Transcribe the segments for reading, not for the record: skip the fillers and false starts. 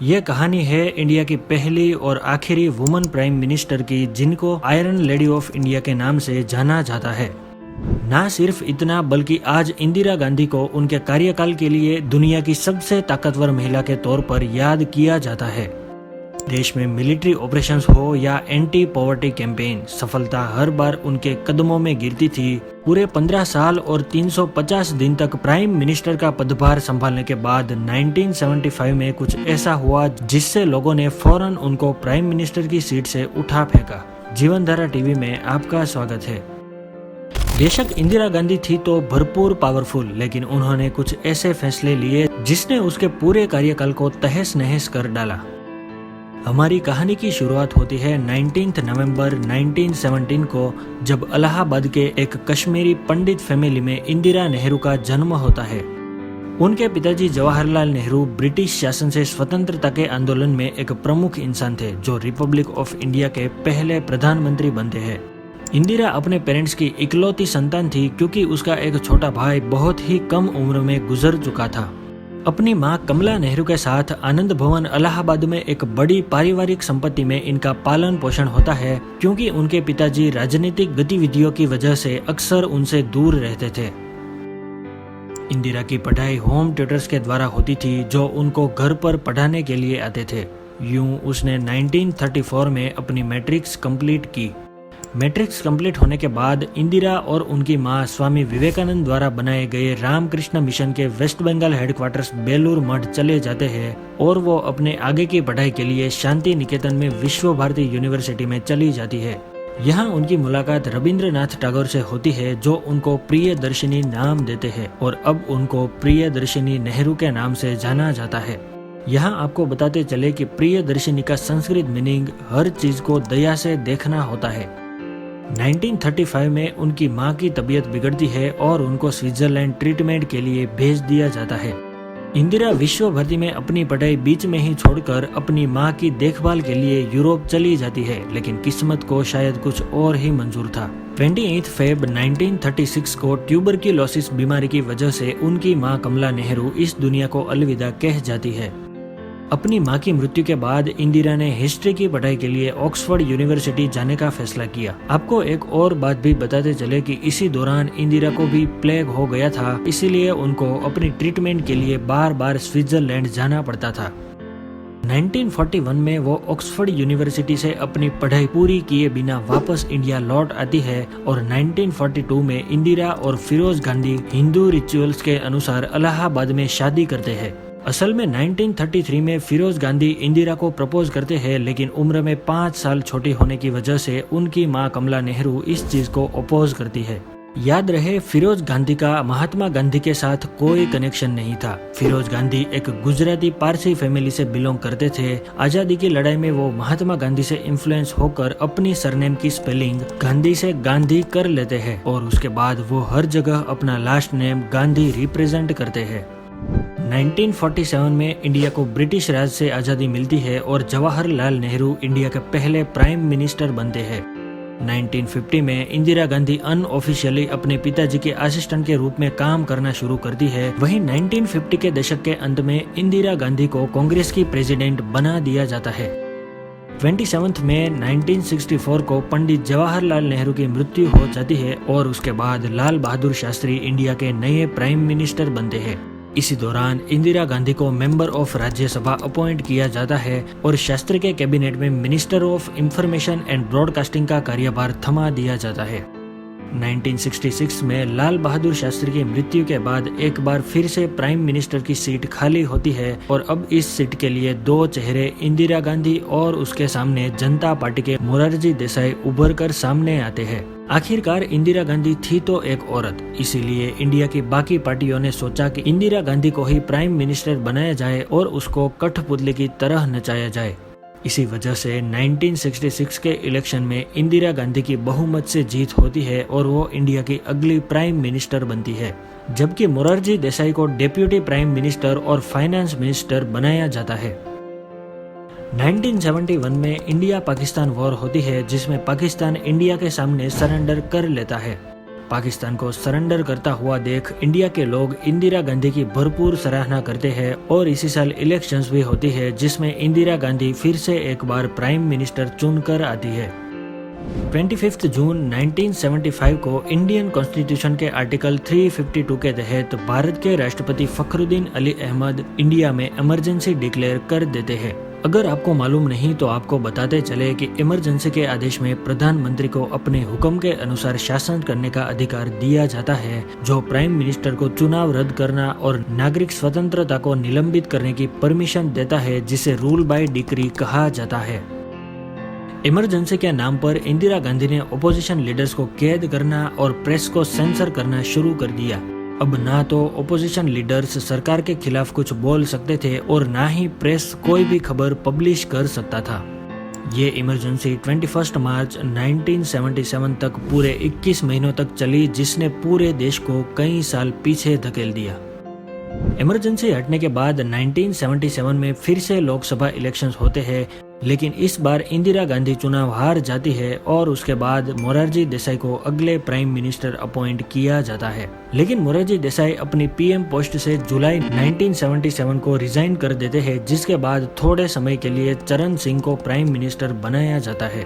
ये कहानी है इंडिया की पहली और आखिरी वुमन प्राइम मिनिस्टर की, जिनको आयरन लेडी ऑफ इंडिया के नाम से जाना जाता है। ना सिर्फ इतना, बल्कि आज इंदिरा गांधी को उनके कार्यकाल के लिए दुनिया की सबसे ताकतवर महिला के तौर पर याद किया जाता है। देश में मिलिट्री ऑपरेशंस हो या एंटी पॉवर्टी कैंपेन, सफलता हर बार उनके कदमों में गिरती थी। पूरे 15 साल और 350 दिन तक प्राइम मिनिस्टर का पदभार संभालने के बाद 1975 में कुछ ऐसा हुआ जिससे लोगों ने फौरन उनको प्राइम मिनिस्टर की सीट से उठा फेंका। जीवनधारा टीवी में आपका स्वागत है। बेशक इंदिरा गांधी थी तो भरपूर पावरफुल, लेकिन उन्होंने कुछ ऐसे फैसले लिए जिसने उसके पूरे कार्यकाल को तहस नहस कर डाला। हमारी कहानी की शुरुआत होती है 19 नवंबर 1917 को, जब इलाहाबाद के एक कश्मीरी पंडित फैमिली में इंदिरा नेहरू का जन्म होता है। उनके पिताजी जवाहरलाल नेहरू ब्रिटिश शासन से स्वतंत्रता के आंदोलन में एक प्रमुख इंसान थे, जो रिपब्लिक ऑफ इंडिया के पहले प्रधानमंत्री बनते हैं। इंदिरा अपने पेरेंट्स की इकलौती संतान थी, क्योंकि उसका एक छोटा भाई बहुत ही कम उम्र में गुजर चुका था। अपनी मां कमला नेहरू के साथ आनंद भवन इलाहाबाद में एक बड़ी पारिवारिक संपत्ति में इनका पालन पोषण होता है, क्योंकि उनके पिताजी राजनीतिक गतिविधियों की वजह से अक्सर उनसे दूर रहते थे। इंदिरा की पढ़ाई होम ट्यूटर्स के द्वारा होती थी, जो उनको घर पर पढ़ाने के लिए आते थे। यूं उसने 1934 में अपनी मैट्रिक्स कंप्लीट की। मैट्रिक्स कंप्लीट होने के बाद इंदिरा और उनकी मां स्वामी विवेकानंद द्वारा बनाए गए रामकृष्ण मिशन के वेस्ट बंगाल हेडक्वार्टर्स बेलूर मठ चले जाते हैं और वो अपने आगे की पढ़ाई के लिए शांति निकेतन में विश्व भारती यूनिवर्सिटी में चली जाती है। यहाँ उनकी मुलाकात रविंद्रनाथ टैगोर से होती है, जो उनको प्रियदर्शिनी नाम देते हैं और अब उनको प्रियदर्शिनी नेहरू के नाम से जाना जाता है। यहाँ आपको बताते चले कि प्रियदर्शिनी का संस्कृत मीनिंग हर चीज को दया से देखना होता है। 1935 में उनकी मां की तबीयत बिगड़ती है और उनको स्विट्जरलैंड ट्रीटमेंट के लिए भेज दिया जाता है। इंदिरा विश्व भर्ती में अपनी पढ़ाई बीच में ही छोड़कर अपनी मां की देखभाल के लिए यूरोप चली जाती है, लेकिन किस्मत को शायद कुछ और ही मंजूर था। 28 फेब 1936 को ट्यूबरक्यूलोसिस बीमारी की वजह से उनकी मां कमला नेहरू इस दुनिया को अलविदा कह जाती है। अपनी मां की मृत्यु के बाद इंदिरा ने हिस्ट्री की पढ़ाई के लिए ऑक्सफोर्ड यूनिवर्सिटी जाने का फैसला किया। आपको एक और बात भी बताते चले कि इसी दौरान इंदिरा को भी प्लेग हो गया था, इसीलिए उनको अपनी ट्रीटमेंट के लिए बार बार स्विट्जरलैंड जाना पड़ता था। 1941 में वो ऑक्सफोर्ड यूनिवर्सिटी से अपनी पढ़ाई पूरी किए बिना वापस इंडिया लौट आती है और 1942 में इंदिरा और फिरोज गांधी हिंदू रिचुअल्स के अनुसार इलाहाबाद में शादी करते हैं। असल में 1933 में फिरोज गांधी इंदिरा को प्रपोज करते हैं, लेकिन उम्र में 5 साल छोटी होने की वजह से उनकी मां कमला नेहरू इस चीज को अपोज करती है। याद रहे, फिरोज गांधी का महात्मा गांधी के साथ कोई कनेक्शन नहीं था। फिरोज गांधी एक गुजराती पारसी फैमिली से बिलोंग करते थे। आजादी की लड़ाई में वो महात्मा गांधी से इन्फ्लुएंस होकर अपनी सरनेम की स्पेलिंग गांधी से गांधी कर लेते हैं और उसके बाद वो हर जगह अपना लास्ट नेम गांधी रिप्रेजेंट करते हैं। 1947 में इंडिया को ब्रिटिश राज से आजादी मिलती है और जवाहरलाल नेहरू इंडिया के पहले प्राइम मिनिस्टर बनते हैं। 1950 में इंदिरा गांधी अनऑफिशियली अपने पिताजी के असिस्टेंट के रूप में काम करना शुरू करती है। वहीं 1950 के दशक के अंत में इंदिरा गांधी को कांग्रेस की प्रेसिडेंट बना दिया जाता है। 27 मई 1964 को पंडित जवाहरलाल नेहरू की मृत्यु हो जाती है और उसके बाद लाल बहादुर शास्त्री इंडिया के नए प्राइम मिनिस्टर बनते हैं। इसी दौरान इंदिरा गांधी को मेंबर ऑफ राज्यसभा अपॉइंट किया जाता है और शास्त्री के कैबिनेट में minister of information and broadcasting का कार्यभार थमा दिया जाता है। 1966 में लाल बहादुर शास्त्री की मृत्यु के बाद एक बार फिर से प्राइम मिनिस्टर की सीट खाली होती है और अब इस सीट के लिए दो चेहरे इंदिरा गांधी और उसके सामने जनता पार्टी के मोरारजी देसाई उभर कर सामने आते हैं। आखिरकार इंदिरा गांधी थी तो एक औरत, इसीलिए इंडिया की बाकी पार्टियों ने सोचा कि इंदिरा गांधी को ही प्राइम मिनिस्टर बनाया जाए और उसको कठपुतली की तरह नचाया जाए। इसी वजह से 1966 के इलेक्शन में इंदिरा गांधी की बहुमत से जीत होती है और वो इंडिया की अगली प्राइम मिनिस्टर बनती है, जबकि मोरारजी देसाई को डेप्यूटी प्राइम मिनिस्टर और फाइनेंस मिनिस्टर बनाया जाता है। 1971 में इंडिया पाकिस्तान वॉर होती है, जिसमें पाकिस्तान इंडिया के सामने सरेंडर कर लेता है। पाकिस्तान को सरेंडर करता हुआ देख इंडिया के लोग इंदिरा गांधी की भरपूर सराहना करते हैं और इसी साल इलेक्शंस भी होती है जिसमें इंदिरा गांधी फिर से एक बार प्राइम मिनिस्टर चुनकर आती है। 25 जून 1975 को इंडियन कॉन्स्टिट्यूशन के आर्टिकल 352 के तहत भारत के राष्ट्रपति फखरुद्दीन अली अहमद इंडिया में इमरजेंसी डिक्लेयर कर देते हैं। अगर आपको मालूम नहीं तो आपको बताते चले कि इमरजेंसी के आदेश में प्रधानमंत्री को अपने हुक्म के अनुसार शासन करने का अधिकार दिया जाता है, जो प्राइम मिनिस्टर को चुनाव रद्द करना और नागरिक स्वतंत्रता को निलंबित करने की परमिशन देता है, जिसे रूल बाय डिक्री कहा जाता है। इमरजेंसी के नाम पर इंदिरा गांधी ने ओपोजिशन लीडर्स को कैद करना और प्रेस को सेंसर करना शुरू कर दिया। अब ना तो ओपोजिशन लीडर्स सरकार के खिलाफ कुछ बोल सकते थे और ना ही प्रेस कोई भी खबर पब्लिश कर सकता था। ये इमरजेंसी 21 मार्च 1977 तक पूरे 21 महीनों तक चली, जिसने पूरे देश को कई साल पीछे धकेल दिया। इमरजेंसी हटने के बाद 1977 में फिर से लोकसभा इलेक्शंस होते हैं, लेकिन इस बार इंदिरा गांधी चुनाव हार जाती है और उसके बाद मोरारजी देसाई को अगले प्राइम मिनिस्टर अपॉइंट किया जाता है। लेकिन मोरारजी देसाई अपनी पीएम पोस्ट से जुलाई 1977 को रिजाइन कर देते हैं, जिसके बाद थोड़े समय के लिए चरण सिंह को प्राइम मिनिस्टर बनाया जाता है।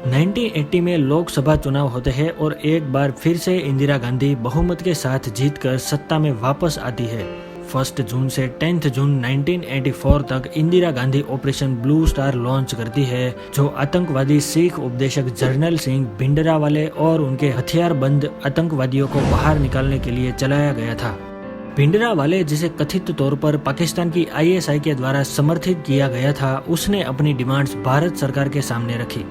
1980 में लोकसभा चुनाव होते हैं और एक बार फिर से इंदिरा गांधी बहुमत के साथ जीतकर सत्ता में वापस आती है। 1 जून से 10 जून 1984 तक Indira Gandhi operation blue star launch करती है, जो आतंकवादी सिख उपदेशक जर्नल सिंह भिंडरावाले और उनके हथियारबंद आतंकवादियों को बाहर निकालने के लिए चलाया गया था। भिंडरावाले, जिसे कथित तौर पर पाकिस्तान की ISI के द्वारा समर्थित किया गया था, उसने अपनी डिमांड्स भारत सरकार के सामने रखी।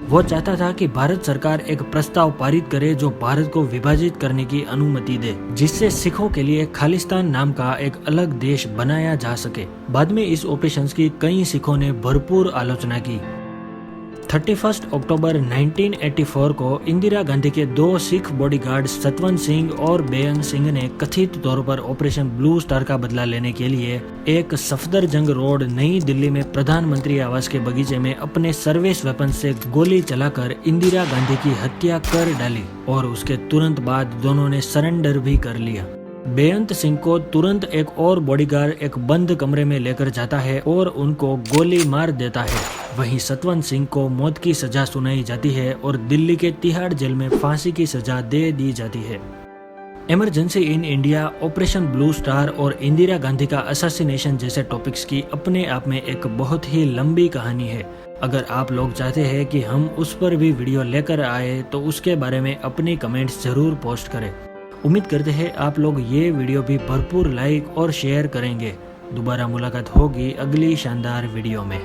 वो चाहता था कि भारत सरकार एक प्रस्ताव पारित करे जो भारत को विभाजित करने की अनुमति दे, जिससे सिखों के लिए खालिस्तान नाम का एक अलग देश बनाया जा सके। बाद में इस ऑपरेशन की कई सिखों ने भरपूर आलोचना की। 31 अक्टूबर 1984 को इंदिरा गांधी के 2 सिख बॉडीगार्ड सतवंत सिंह और बेअंत सिंह ने कथित तौर पर ऑपरेशन ब्लू स्टार का बदला लेने के लिए एक सफदरजंग रोड नई दिल्ली में प्रधानमंत्री आवास के बगीचे में अपने सर्विस वेपन से गोली चलाकर इंदिरा गांधी की हत्या कर डाली और उसके तुरंत बाद दोनों ने सरेंडर भी कर लिया। बेअंत सिंह को तुरंत एक और बॉडीगार्ड एक बंद कमरे में लेकर जाता है और उनको गोली मार देता है। वहीं सतवंत सिंह को मौत की सजा सुनाई जाती है और दिल्ली के तिहाड़ जेल में फांसी की सजा दे दी जाती है। Emergency in India, operation blue star और इंदिरा गांधी का असैसिनेशन जैसे टॉपिक्स की अपने आप में एक बहुत ही लंबी कहानी है। अगर आप लोग चाहते हैं कि हम उस पर भी वीडियो लेकर आए तो उसके बारे में अपनी कमेंट्स जरूर पोस्ट करें। उम्मीद करते हैं आप लोग ये वीडियो भी भरपूर लाइक और शेयर करेंगे। दोबारा मुलाकात होगी अगली शानदार वीडियो में।